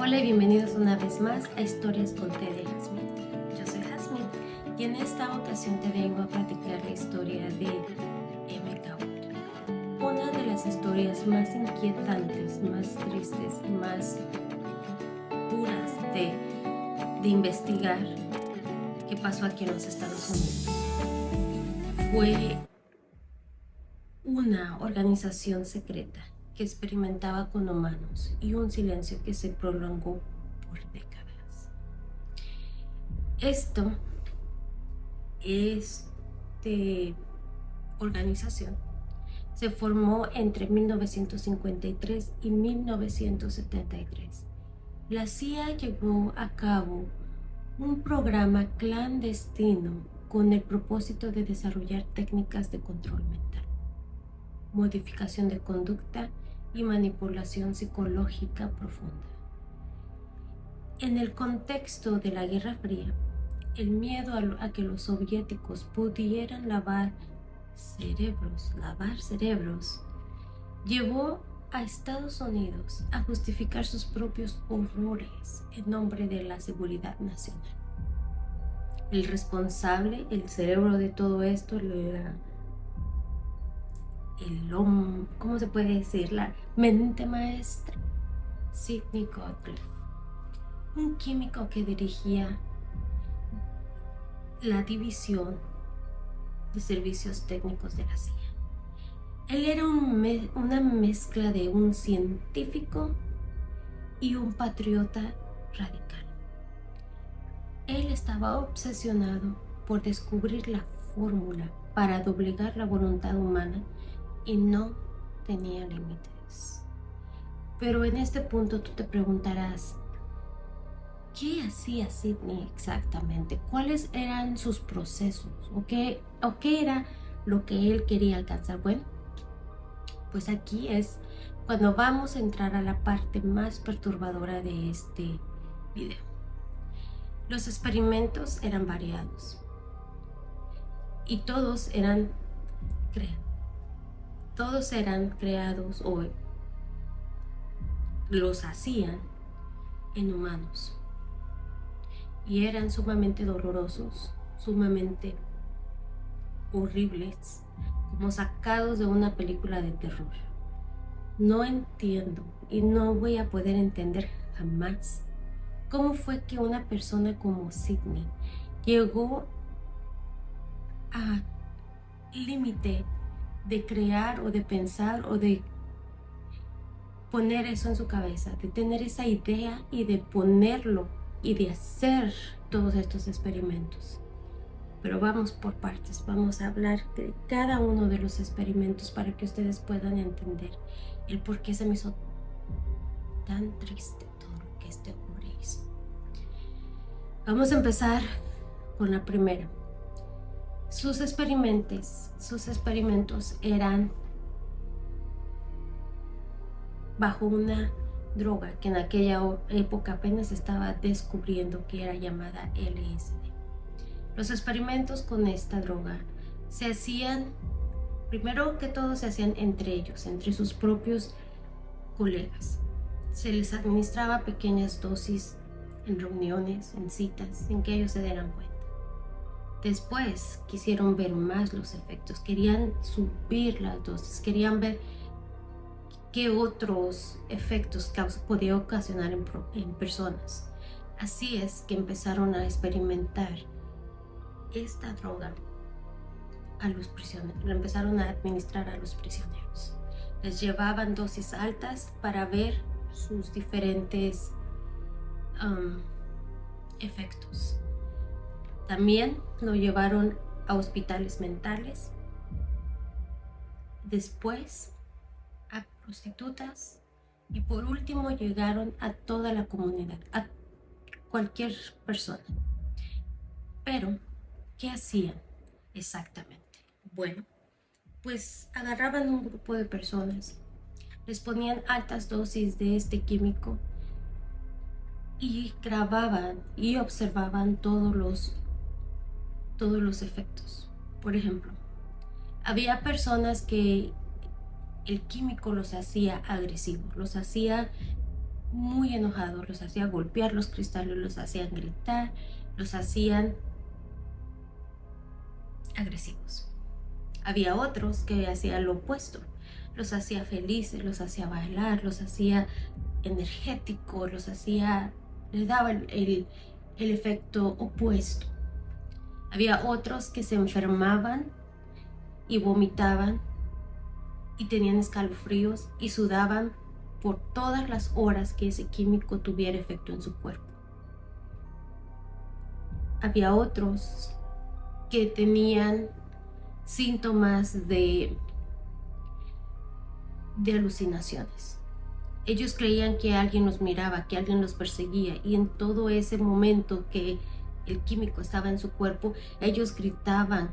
Hola y bienvenidos una vez más a Historias con Té de Jazmín. Yo soy Jazmín y en esta ocasión te vengo a platicar la historia de M.K. Ultra, una de las historias más inquietantes, más tristes, más duras de investigar que pasó aquí en los Estados Unidos. Fue una organización secreta que experimentaba con humanos y un silencio que se prolongó por décadas. Esta organización se formó entre 1953 y 1973. La CIA llevó a cabo un programa clandestino con el propósito de desarrollar técnicas de control mental, modificación de conducta y manipulación psicológica profunda. En el contexto de la Guerra Fría, el miedo a que los soviéticos pudieran lavar cerebros, llevó a Estados Unidos a justificar sus propios horrores en nombre de la seguridad nacional. El responsable, el cerebro de todo esto, ¿cómo se puede decir? La mente maestra, Sidney Gottlieb, un químico que dirigía la división de servicios técnicos de la CIA. Él era una mezcla de un científico y un patriota radical. Él estaba obsesionado por descubrir la fórmula para doblegar la voluntad humana y no tenía límites. Pero en este punto tú te preguntarás, ¿qué hacía Sidney exactamente? ¿Cuáles eran sus procesos? ¿O qué era lo que él quería alcanzar? Bueno, pues aquí es cuando vamos a entrar a la parte más perturbadora de este video. Los experimentos eran variados y todos eran creados o los hacían en humanos y eran sumamente dolorosos, sumamente horribles, como sacados de una película de terror. No entiendo y no voy a poder entender jamás cómo fue que una persona como Sidney llegó a límite de crear o de pensar o de poner eso en su cabeza, de tener esa idea y de ponerlo y de hacer todos estos experimentos. Pero vamos por partes, vamos a hablar de cada uno de los experimentos para que ustedes puedan entender el por qué se me hizo tan triste todo lo que este hombre hizo. Vamos a empezar con la primera. Sus experimentos eran bajo una droga que en aquella época apenas estaba descubriendo, que era llamada LSD. Los experimentos con esta droga se hacían, primero que todo se hacían entre ellos, entre sus propios colegas. Se les administraba pequeñas dosis en reuniones, en citas, sin que ellos se dieran cuenta. Después quisieron ver más los efectos, querían subir las dosis, querían ver qué otros efectos podía ocasionar en personas. Así es que empezaron a experimentar esta droga a los prisioneros, lo empezaron a administrar a los prisioneros. Les llevaban dosis altas para ver sus diferentes efectos. También lo llevaron a hospitales mentales, después a prostitutas y por último llegaron a toda la comunidad, a cualquier persona. Pero, ¿qué hacían exactamente? Bueno, pues agarraban un grupo de personas, les ponían altas dosis de este químico y grababan y observaban todos los efectos. Por ejemplo, había personas que el químico los hacía agresivos, los hacía muy enojados, los hacía golpear los cristales, los hacían gritar, los hacían agresivos. Había otros que hacían lo opuesto, los hacía felices, los hacía bailar, los hacía energéticos, les daba el efecto opuesto. Había otros que se enfermaban y vomitaban y tenían escalofríos y sudaban por todas las horas que ese químico tuviera efecto en su cuerpo. Había otros que tenían síntomas de alucinaciones. Ellos creían que alguien los miraba, que alguien los perseguía, y en todo ese momento que el químico estaba en su cuerpo, ellos gritaban,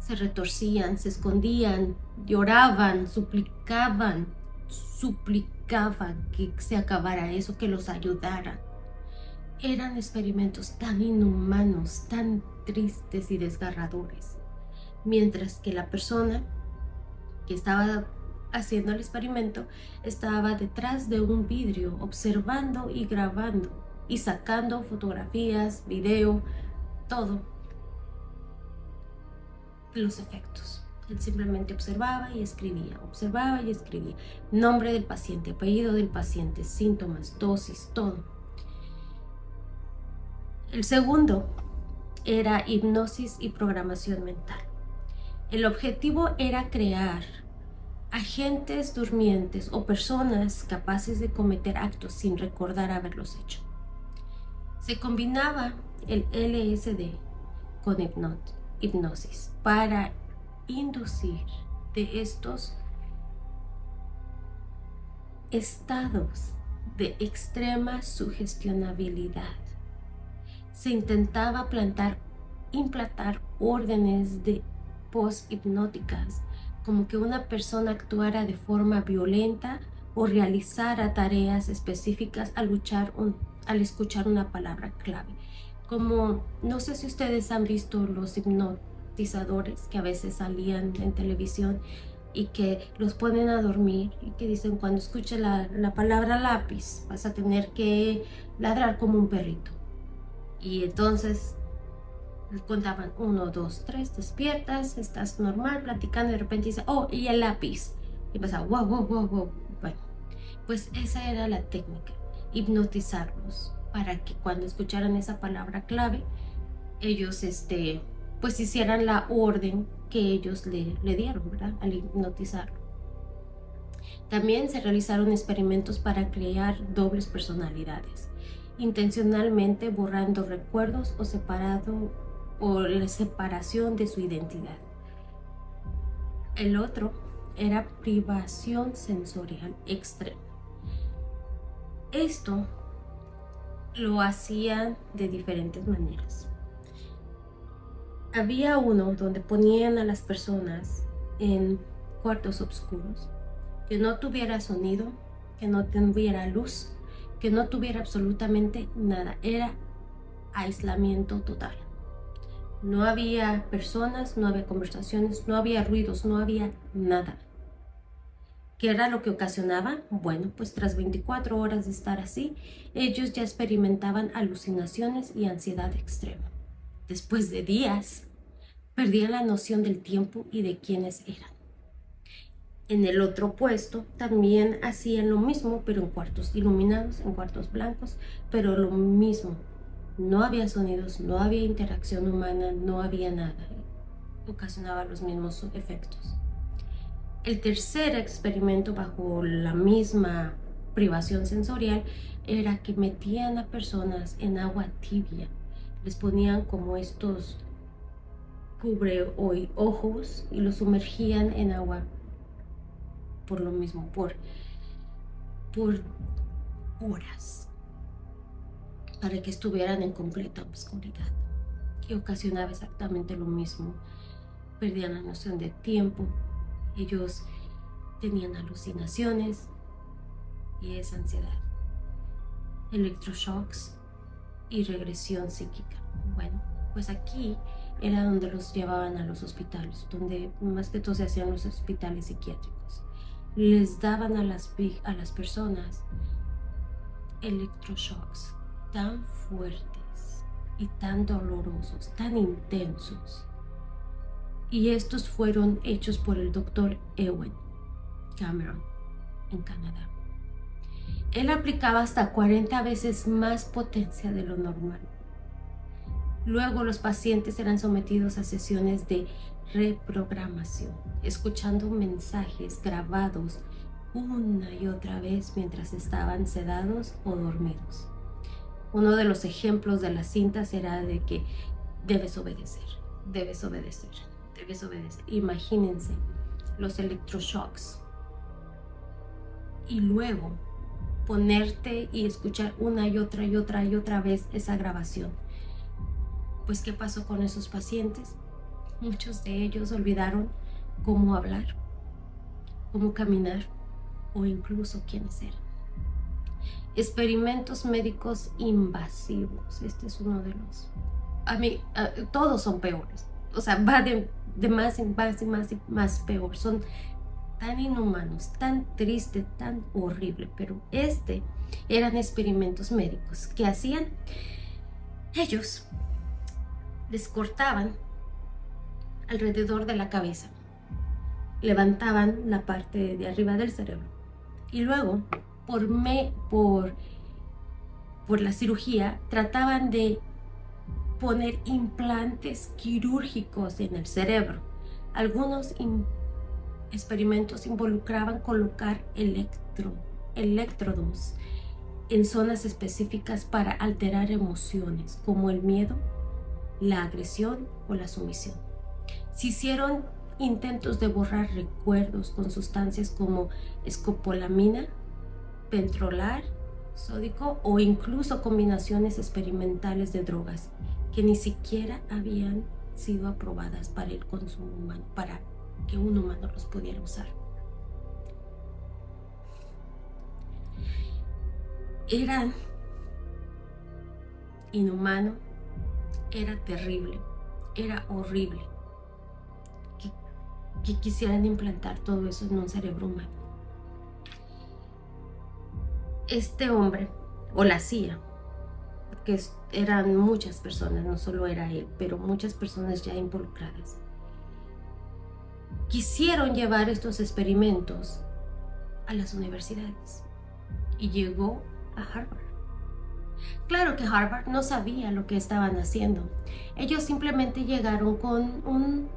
se retorcían, se escondían, lloraban, suplicaban que se acabara eso, que los ayudara. Eran experimentos tan inhumanos, tan tristes y desgarradores. Mientras que la persona que estaba haciendo el experimento estaba detrás de un vidrio observando y grabando y sacando fotografías, video, todo, los efectos. Él simplemente observaba y escribía, nombre del paciente, apellido del paciente, síntomas, dosis, todo. El segundo era hipnosis y programación mental. El objetivo era crear agentes durmientes o personas capaces de cometer actos sin recordar haberlos hecho. Se combinaba el LSD con hipnosis para inducir de estos estados de extrema sugestionabilidad. Se intentaba implantar órdenes de post-hipnóticas, como que una persona actuara de forma violenta o realizara tareas específicas al escuchar una palabra clave. Como, no sé si ustedes han visto los hipnotizadores que a veces salían en televisión y que los ponen a dormir y que dicen, cuando escuche la palabra lápiz vas a tener que ladrar como un perrito. Y entonces contaban 1, 2, 3, despiertas, estás normal, platicando, y de repente dice, oh, y el lápiz. Y pasaba, wow, wow, wow, wow. Bueno, pues esa era la técnica, hipnotizarlos para que cuando escucharan esa palabra clave, ellos pues hicieran la orden que ellos le dieron, ¿verdad? Al hipnotizarlo. También se realizaron experimentos para crear dobles personalidades, intencionalmente borrando recuerdos o la separación de su identidad. El otro era privación sensorial extrema. Esto lo hacían de diferentes maneras. Había uno donde ponían a las personas en cuartos oscuros, que no tuviera sonido, que no tuviera luz, que no tuviera absolutamente nada. Era aislamiento total. No había personas, no había conversaciones, no había ruidos, no había nada. ¿Qué era lo que ocasionaba? Bueno, pues tras 24 horas de estar así, ellos ya experimentaban alucinaciones y ansiedad extrema. Después de días, perdían la noción del tiempo y de quiénes eran. En el otro puesto también hacían lo mismo, pero en cuartos iluminados, en cuartos blancos, pero lo mismo. No había sonidos, no había interacción humana, no había nada. Ocasionaba los mismos efectos. El tercer experimento bajo la misma privación sensorial era que metían a personas en agua tibia. Les ponían como estos ojos y los sumergían en agua por lo mismo, por horas, para que estuvieran en completa oscuridad, que ocasionaba exactamente lo mismo. Perdían la noción de tiempo, ellos tenían alucinaciones y esa ansiedad, electroshocks y regresión psíquica. Bueno, pues aquí era donde los llevaban a los hospitales, donde más que todo se hacían los hospitales psiquiátricos. Les daban a las personas electroshocks tan fuertes y tan dolorosos, tan intensos. Y estos fueron hechos por el doctor Ewen Cameron en Canadá. Él aplicaba hasta 40 veces más potencia de lo normal. Luego los pacientes eran sometidos a sesiones de reprogramación, escuchando mensajes grabados una y otra vez mientras estaban sedados o dormidos. Uno de los ejemplos de las cintas era de que debes obedecer, debes obedecer, debes obedecer. Imagínense los electroshocks. Y luego ponerte y escuchar una y otra y otra y otra vez esa grabación. Pues, ¿qué pasó con esos pacientes? Muchos de ellos olvidaron cómo hablar, cómo caminar o incluso quiénes eran. Experimentos médicos invasivos. Este es uno de los... todos son peores. O sea, va de más en más y más y más peor. Son tan inhumanos, tan triste, tan horrible. Pero eran experimentos médicos que hacían ellos. Les cortaban alrededor de la cabeza, levantaban la parte de arriba del cerebro y luego por la cirugía trataban de poner implantes quirúrgicos en el cerebro. Algunos experimentos involucraban colocar electrodos en zonas específicas para alterar emociones como el miedo, la agresión o la sumisión. Se hicieron intentos de borrar recuerdos con sustancias como escopolamina, pentolar, sódico o incluso combinaciones experimentales de drogas que ni siquiera habían sido aprobadas para el consumo humano, para que un humano los pudiera usar. Eran inhumano, era terrible, era horrible que quisieran implantar todo eso en un cerebro humano. Este hombre, o la CIA, que eran muchas personas, no solo era él, pero muchas personas ya involucradas, quisieron llevar estos experimentos a las universidades y llegó a Harvard. Claro que Harvard no sabía lo que estaban haciendo. Ellos simplemente llegaron con un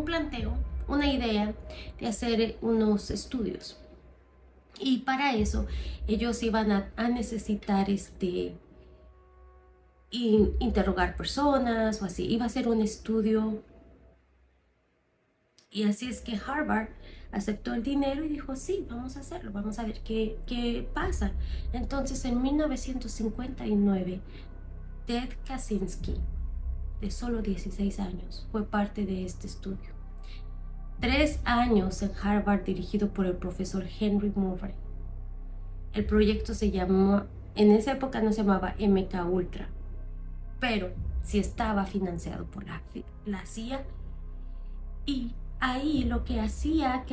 planteo, una idea de hacer unos estudios. Y para eso ellos iban a necesitar interrogar personas o así. Iba a ser un estudio. Y así es que Harvard aceptó el dinero y dijo, sí, vamos a hacerlo, vamos a ver qué pasa. Entonces, en 1959, Ted Kaczynski, de solo 16 años, fue parte de este estudio. 3 años en Harvard dirigido por el profesor Henry Murray. El proyecto se llamó, en esa época no se llamaba MK Ultra, pero sí estaba financiado por la CIA. Y ahí lo que hacía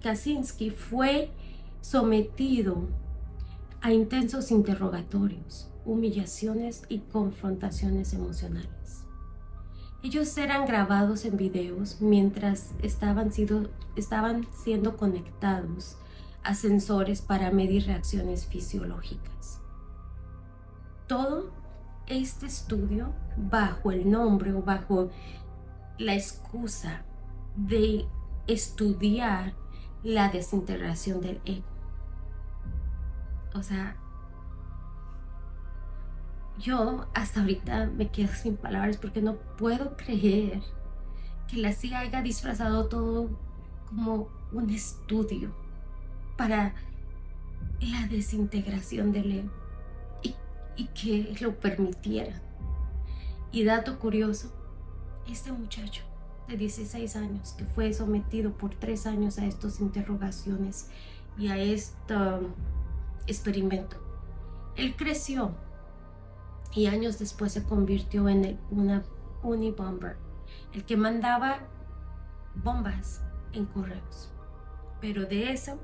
Kaczynski fue sometido a intensos interrogatorios, humillaciones y confrontaciones emocionales. Ellos eran grabados en videos mientras estaban siendo conectados a sensores para medir reacciones fisiológicas. Todo este estudio bajo el nombre o bajo la excusa de estudiar la desintegración del ego. O sea, yo hasta ahorita me quedo sin palabras porque no puedo creer que la CIA haya disfrazado todo como un estudio para la desintegración del ego y que lo permitiera. Y dato curioso, este muchacho de 16 años que fue sometido por 3 años a estas interrogaciones y a este experimento, él creció y años después se convirtió en una Unibomber, el que mandaba bombas en correos. Pero de eso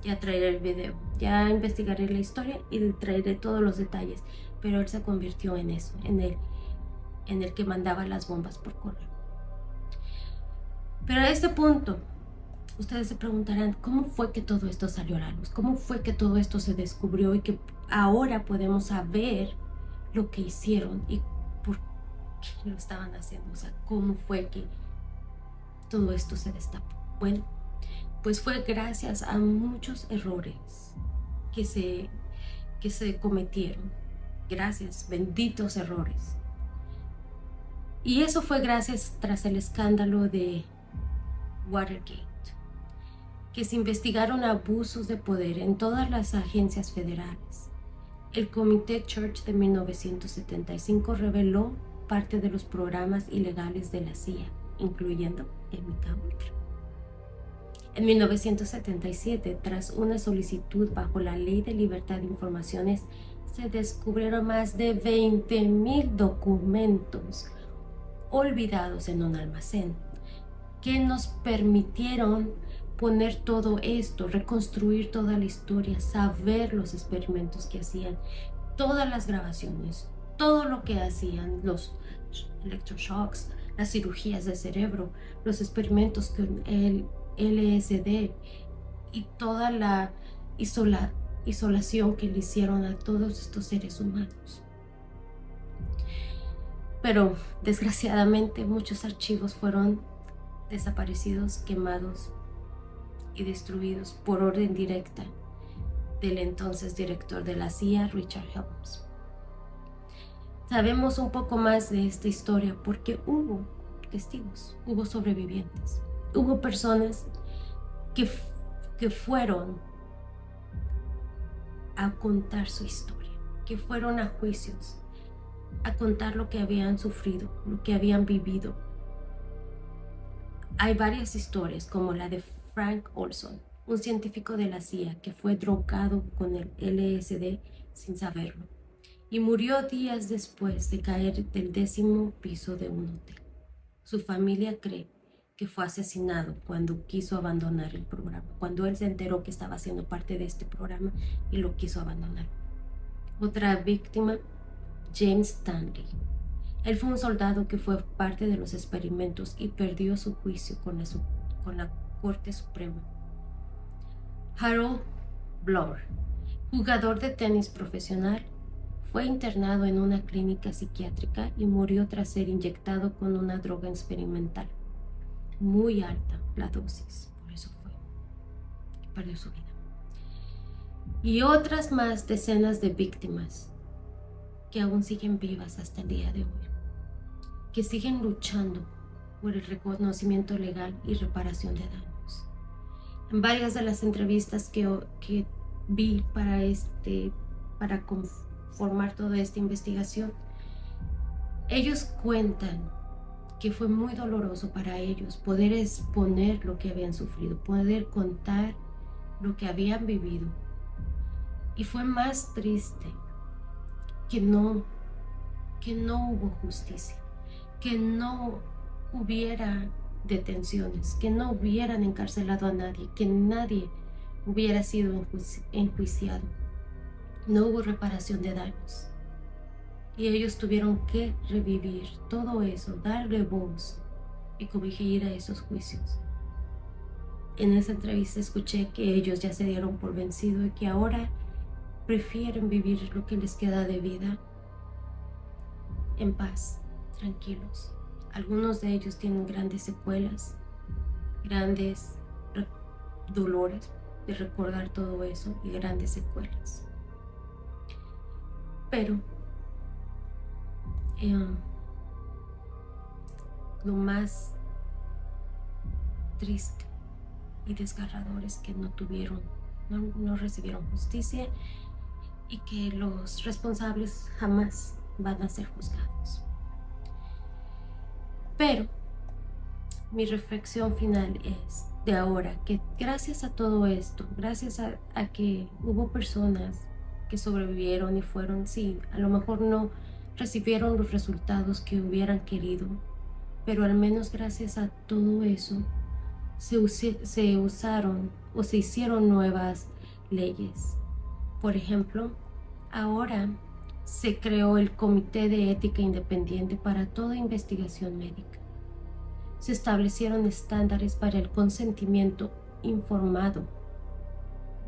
Ya traeré el video, ya investigaré la historia y traeré todos los detalles. Pero él se convirtió en eso, en el que mandaba las bombas por correo. Pero a este punto, ustedes se preguntarán, ¿cómo fue que todo esto salió a la luz? ¿Cómo fue que todo esto se descubrió y que ahora podemos saber lo que hicieron y por qué lo estaban haciendo? O sea, ¿cómo fue que todo esto se destapó? Bueno, pues fue gracias a muchos errores que se cometieron. Gracias, benditos errores. Y eso fue gracias tras el escándalo de Watergate, que se investigaron abusos de poder en todas las agencias federales. El Comité Church de 1975 reveló parte de los programas ilegales de la CIA, incluyendo el MK Ultra. En 1977, tras una solicitud bajo la Ley de Libertad de Informaciones, se descubrieron más de 20,000 documentos olvidados en un almacén, que nos permitieron poner todo esto, reconstruir toda la historia, saber los experimentos que hacían, todas las grabaciones, todo lo que hacían, los electroshocks, las cirugías del cerebro, los experimentos con el LSD y toda la isolación que le hicieron a todos estos seres humanos. Pero desgraciadamente muchos archivos fueron desaparecidos, quemados y destruidos por orden directa del entonces director de la CIA, Richard Helms. Sabemos un poco más de esta historia porque hubo testigos, hubo sobrevivientes, hubo personas que fueron a contar su historia, que fueron a juicios, a contar lo que habían sufrido, lo que habían vivido. Hay varias historias, como la de Frank Olson, un científico de la CIA que fue drogado con el LSD sin saberlo y murió días después de caer del 10º piso de un hotel. Su familia cree que fue asesinado cuando quiso abandonar el programa, cuando él se enteró que estaba siendo parte de este programa y lo quiso abandonar. Otra víctima, James Stanley. Él fue un soldado que fue parte de los experimentos y perdió su juicio con la Corte Suprema. Harold Bloor, jugador de tenis profesional, fue internado en una clínica psiquiátrica y murió tras ser inyectado con una droga experimental. Muy alta la dosis, por eso perdió su vida. Y otras más decenas de víctimas que aún siguen vivas hasta el día de hoy, que siguen luchando por el reconocimiento legal y reparación de daños. En varias de las entrevistas que vi para conformar toda esta investigación, ellos cuentan que fue muy doloroso para ellos poder exponer lo que habían sufrido, poder contar lo que habían vivido. Y fue más triste que no hubo justicia, que no hubiera detenciones, que no hubieran encarcelado a nadie, que nadie hubiera sido enjuiciado. No hubo reparación de daños. Y ellos tuvieron que revivir todo eso, darle voz y corregir a esos juicios. En esa entrevista escuché que ellos ya se dieron por vencido y que ahora prefieren vivir lo que les queda de vida en paz, tranquilos. Algunos de ellos tienen grandes secuelas, grandes dolores de recordar todo eso y grandes secuelas. Pero lo más triste y desgarrador es que no recibieron justicia y que los responsables jamás van a ser juzgados. Pero mi reflexión final es de ahora que gracias a todo esto, gracias a que hubo personas que sobrevivieron y fueron, sí, a lo mejor no recibieron los resultados que hubieran querido, pero al menos gracias a todo eso se usaron o se hicieron nuevas leyes. Por ejemplo, ahora se creó el Comité de Ética Independiente para toda investigación médica. Se establecieron estándares para el consentimiento informado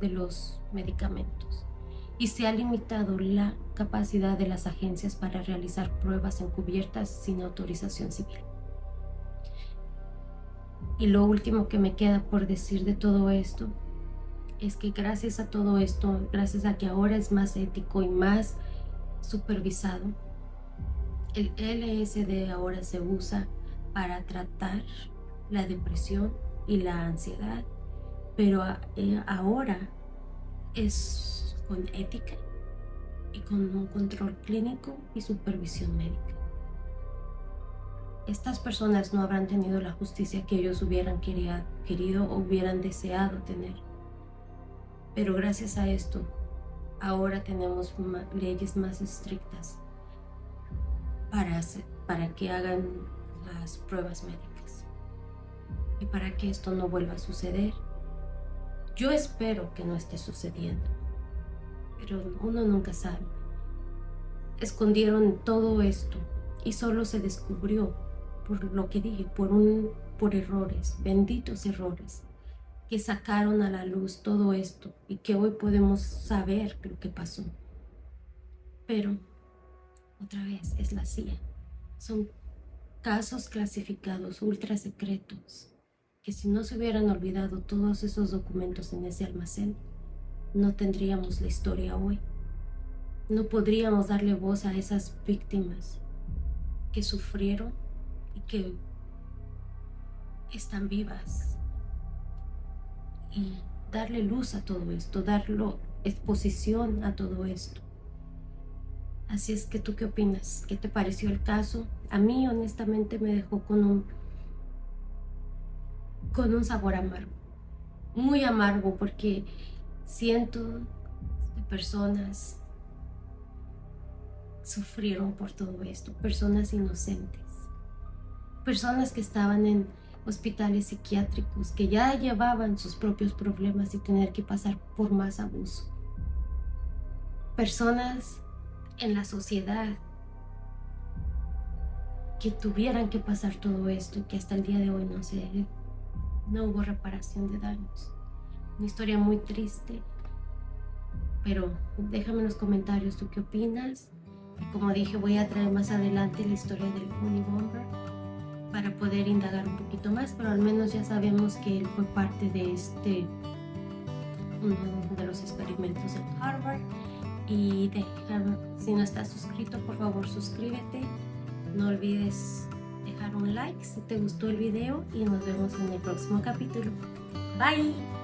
de los medicamentos y se ha limitado la capacidad de las agencias para realizar pruebas encubiertas sin autorización civil. Y lo último que me queda por decir de todo esto es que gracias a todo esto, gracias a que ahora es más ético y más supervisado, el LSD ahora se usa para tratar la depresión y la ansiedad, pero ahora es con ética y con un control clínico y supervisión médica. Estas personas no habrán tenido la justicia que ellos hubieran querido o hubieran deseado tener. Pero gracias a esto, ahora tenemos leyes más estrictas para que hagan las pruebas médicas y para que esto no vuelva a suceder. Yo espero que no esté sucediendo, pero uno nunca sabe. Escondieron todo esto y solo se descubrió, por lo que dije, por errores, benditos errores, que sacaron a la luz todo esto y que hoy podemos saber lo que pasó. Pero, otra vez, es la CIA. Son casos clasificados ultra secretos que si no se hubieran olvidado todos esos documentos en ese almacén, no tendríamos la historia hoy. No podríamos darle voz a esas víctimas que sufrieron y que están vivas, y darle luz a todo esto, darle exposición a todo esto. Así es que, ¿tú qué opinas? ¿Qué te pareció el caso? A mí honestamente me dejó con un sabor amargo, muy amargo, porque siento que personas sufrieron por todo esto, personas inocentes, personas que estaban en hospitales psiquiátricos, que ya llevaban sus propios problemas y tener que pasar por más abuso. Personas en la sociedad que tuvieran que pasar todo esto y que hasta el día de hoy no hubo reparación de daños. Una historia muy triste, pero déjame en los comentarios tú qué opinas. Y como dije, voy a traer más adelante la historia del Unabomber para poder indagar un poquito más, pero al menos ya sabemos que él fue parte de uno de los experimentos en Harvard. Y si no estás suscrito, por favor suscríbete. No olvides dejar un like si te gustó el video y nos vemos en el próximo capítulo. Bye.